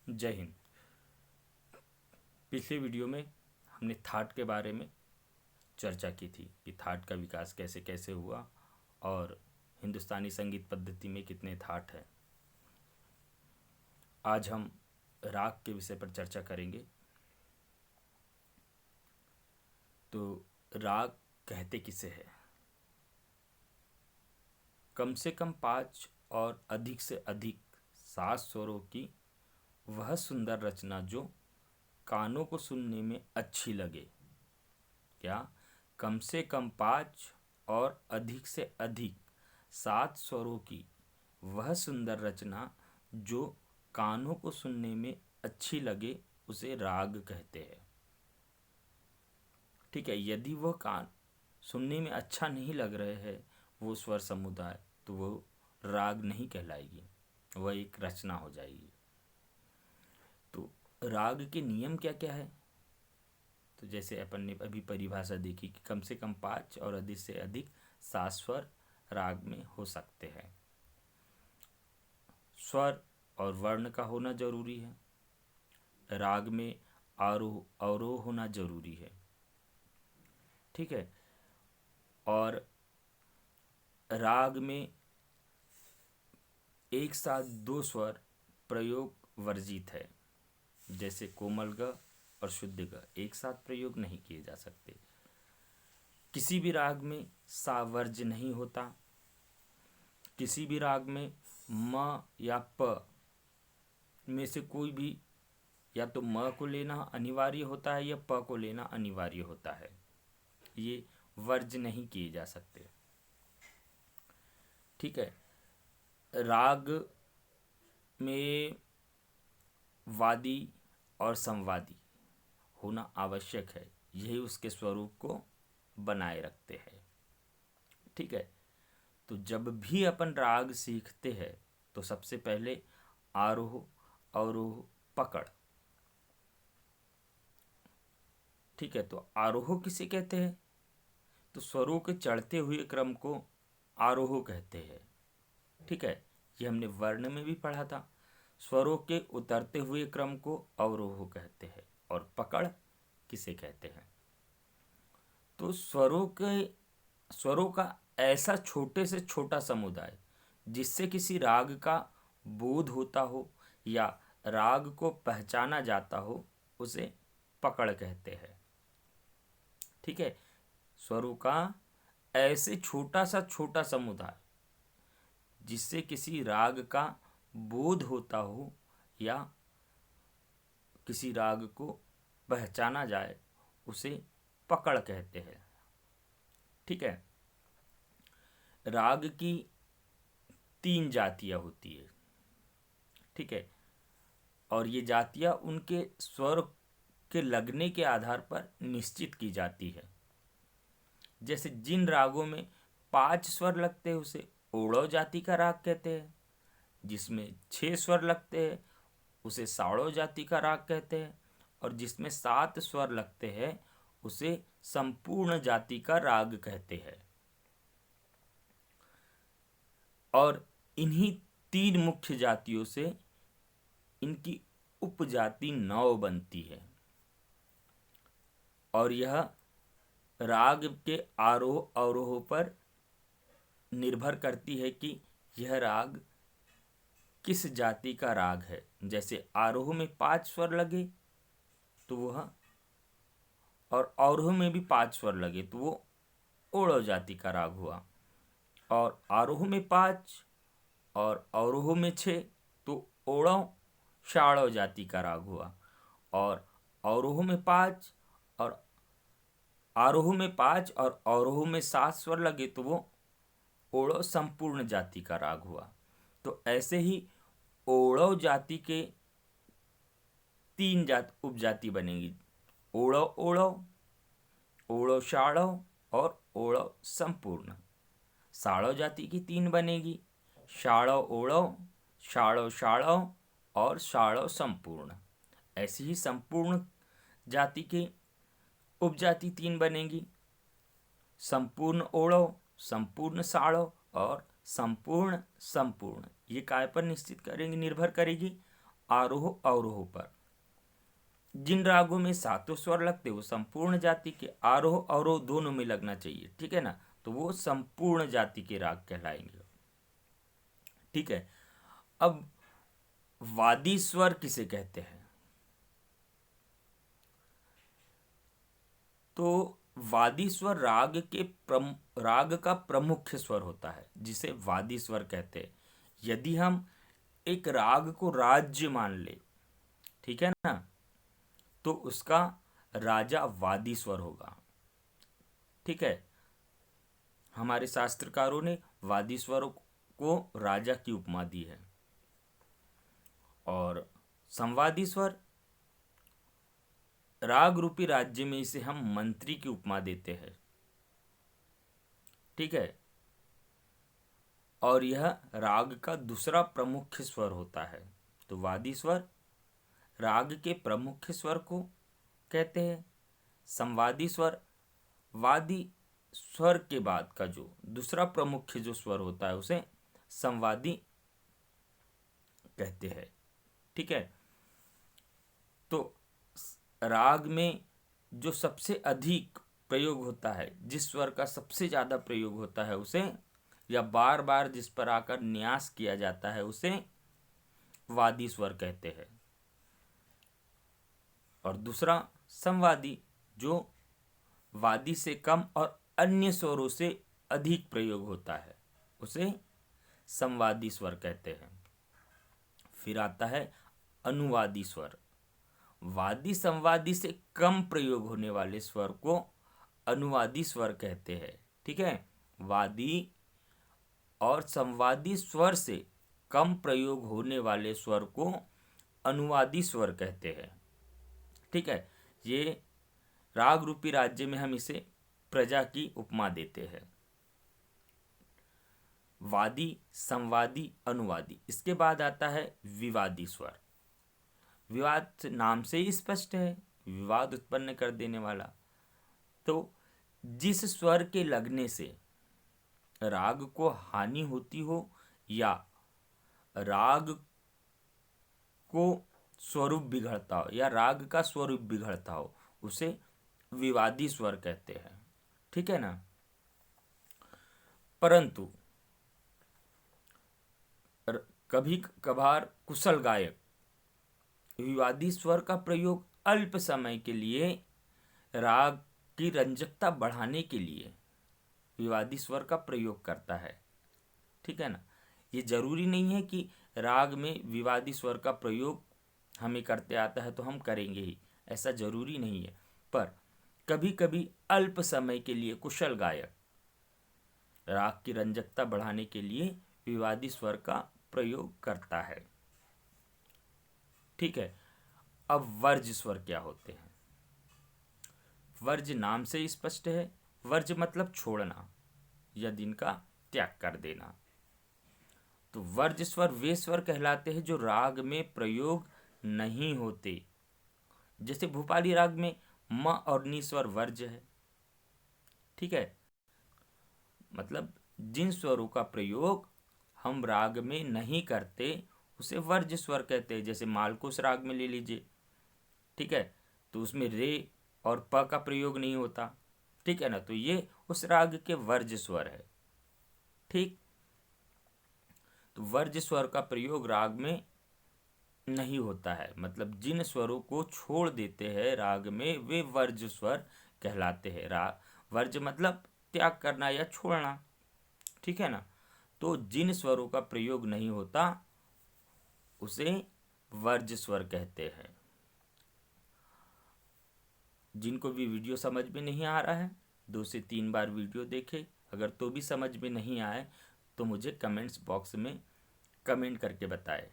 जय हिंद। पिछले वीडियो में हमने थाट के बारे में चर्चा की थी कि थाट का विकास कैसे कैसे हुआ और हिंदुस्तानी संगीत पद्धति में कितने थाट हैं। आज हम राग के विषय पर चर्चा करेंगे। तो राग कहते किसे है? कम से कम 5 और अधिक से अधिक 7 स्वरों की वह सुंदर रचना जो कानों को सुनने में अच्छी लगे। क्या? कम से कम 5 और अधिक से अधिक 7 स्वरों की वह सुंदर रचना जो कानों को सुनने में अच्छी लगे उसे राग कहते हैं। ठीक है, यदि वह कान सुनने में अच्छा नहीं लग रहे हैं वो स्वर समुदाय, तो वो राग नहीं कहलाएगी, वह एक रचना हो जाएगी। तो राग के नियम क्या क्या है? तो जैसे अपन ने अभी परिभाषा देखी कि कम से कम 5 और अधिक से अधिक 7 स्वर राग में हो सकते हैं। स्वर और वर्ण का होना जरूरी है। राग में आरोह अवरोह होना जरूरी है। ठीक है, और राग में एक साथ 2 स्वर प्रयोग वर्जित है। जैसे कोमल ग और शुद्ध ग एक साथ प्रयोग नहीं किए जा सकते। किसी भी राग में सा वर्ज्य नहीं होता। किसी भी राग में म या प में से कोई भी या तो म को लेना अनिवार्य होता है या प को लेना अनिवार्य होता है। ये वर्ज्य नहीं किए जा सकते। ठीक है, राग में वादी और संवादी होना आवश्यक है, यही उसके स्वरूप को बनाए रखते हैं। ठीक है, तो जब भी अपन राग सीखते हैं तो सबसे पहले आरोह अवरोह पकड़। ठीक है, तो आरोह किसे कहते हैं? तो स्वरों के चढ़ते हुए क्रम को आरोह कहते हैं। ठीक है, ये हमने वर्ण में भी पढ़ा था। स्वरों के उतरते हुए क्रम को अवरोह कहते हैं। और पकड़ किसे कहते हैं? तो स्वरों का ऐसा छोटे से छोटा समुदाय जिससे किसी राग का बोध होता हो या राग को पहचाना जाता हो उसे पकड़ कहते हैं। ठीक है, स्वरों का ऐसे छोटा छोटा समुदाय जिससे किसी राग का बोध होता हो या किसी राग को पहचाना जाए उसे पकड़ कहते हैं। ठीक है, राग की 3 जातियां होती है। ठीक है, और ये जातियां उनके स्वर के लगने के आधार पर निश्चित की जाती है। जैसे जिन रागों में 5 स्वर लगते हैं उसे ओड़व जाति का राग कहते हैं। जिसमें 6 स्वर लगते हैं उसे साड़व जाति का राग कहते हैं। और जिसमें 7 स्वर लगते हैं उसे संपूर्ण जाति का राग कहते हैं। और इन्हीं 3 मुख्य जातियों से इनकी उपजाति 9 बनती है। और यह राग के आरोह अवरोह पर निर्भर करती है कि यह राग किस जाति का राग है। जैसे आरोह में 5 स्वर लगे तो वह, और अवरोह में भी 5 स्वर लगे तो वो ओड़व जाति का राग हुआ। और आरोह में 5 और अवरोह में 6 तो ओड़व शाड़व जाति का राग हुआ। और अवरोह में 5 और आरोह में 5 और अवरोह में 7 स्वर लगे तो वो ओड़व संपूर्ण जाति का राग हुआ। तो ऐसे ही ओड़व जाति के 3 उपजाति बनेगी। ओड़व ओड़व, ओड़व शाड़व और ओड़व संपूर्ण। साड़व जाति की 3 बनेगी। शाड़व ओड़व, शाड़व शाड़व और शाड़व संपूर्ण। ऐसी ही संपूर्ण जाति की उपजाति 3 बनेगी। संपूर्ण ओड़व, संपूर्ण साड़व और संपूर्ण संपूर्ण। ये काय पर निश्चित करेंगे, निर्भर करेगी? आरोह अवरोह पर। जिन रागों में सातों स्वर लगते वो संपूर्ण जाति के, आरोह अवरोह दोनों में लगना चाहिए, ठीक है ना, तो वो संपूर्ण जाति के राग कहलाएंगे। ठीक है, अब वादी स्वर किसे कहते हैं? तो वादी स्वर राग का प्रमुख स्वर होता है, जिसे वादी स्वर कहते हैं। यदि हम एक राग को राज्य मान ले, ठीक है ना, तो उसका राजा वादी स्वर होगा। ठीक है, हमारे शास्त्रकारों ने वादी स्वरों को राजा की उपमा दी है। और संवादी स्वर, राग रूपी राज्य में इसे हम मंत्री की उपमा देते हैं। ठीक है, और यह राग का दूसरा प्रमुख स्वर होता है। तो वादी स्वर राग के प्रमुख स्वर को कहते हैं। संवादी स्वर वादी स्वर के बाद का जो दूसरा प्रमुख जो स्वर होता है उसे संवादी कहते हैं। ठीक है, तो राग में जो सबसे अधिक प्रयोग होता है, जिस स्वर का सबसे ज़्यादा प्रयोग होता है उसे, या बार बार जिस पर आकर न्यास किया जाता है उसे वादी स्वर कहते हैं। और दूसरा संवादी, जो वादी से कम और अन्य स्वरों से अधिक प्रयोग होता है उसे संवादी स्वर कहते हैं। फिर आता है अनुवादी स्वर। वादी संवादी से कम प्रयोग होने वाले स्वर को अनुवादी स्वर कहते हैं। ठीक है, वादी और संवादी स्वर से कम प्रयोग होने वाले स्वर को अनुवादी स्वर कहते हैं। ठीक है, ये राग रूपी राज्य में हम इसे प्रजा की उपमा देते हैं। वादी, संवादी, अनुवादी। इसके बाद आता है विवादी स्वर। विवाद नाम से ही स्पष्ट है, विवाद उत्पन्न कर देने वाला। तो जिस स्वर के लगने से राग को हानि होती हो या राग को स्वरूप बिगड़ता हो या राग का स्वरूप बिगड़ता हो उसे विवादी स्वर कहते हैं। ठीक है ना, परंतु कभी कभार कुशल गायक विवादी स्वर का प्रयोग अल्प समय के लिए राग की रंजकता बढ़ाने के लिए विवादी स्वर का प्रयोग करता है। ठीक है ना, ये जरूरी नहीं है कि राग में विवादी स्वर का प्रयोग हमें करते आता है तो हम करेंगे ही, ऐसा जरूरी नहीं है। पर कभी कभी अल्प समय के लिए कुशल गायक राग की रंजकता बढ़ाने के लिए विवादी स्वर का प्रयोग करता है। ठीक है, अब वर्ज स्वर क्या होते हैं? वर्ज नाम से ही स्पष्ट है, वर्ज मतलब छोड़ना या जिनका त्याग कर देना। तो वर्ज स्वर वे स्वर कहलाते हैं जो राग में प्रयोग नहीं होते। जैसे भूपाली राग में म और नी स्वर वर्ज है। ठीक है, मतलब जिन स्वरों का प्रयोग हम राग में नहीं करते उसे वर्ज स्वर कहते हैं। जैसे मालकुस राग में ले लीजिए, ठीक है, तो उसमें रे और प का प्रयोग नहीं होता। ठीक है ना, तो ये उस राग के वर्ज स्वर है। ठीक, तो वर्ज स्वर का प्रयोग राग में नहीं होता है, मतलब जिन स्वरों को छोड़ देते हैं राग में वे वर्ज स्वर कहलाते हैं। राग वर्ज मतलब त्याग करना या छोड़ना। ठीक है ना, तो जिन स्वरों का प्रयोग नहीं होता उसे वर्ज स्वर कहते हैं। जिनको भी वीडियो समझ में नहीं आ रहा है 2 से 3 बार वीडियो देखे। अगर तो भी समझ में नहीं आए तो मुझे कमेंट्स बॉक्स में कमेंट करके बताएं।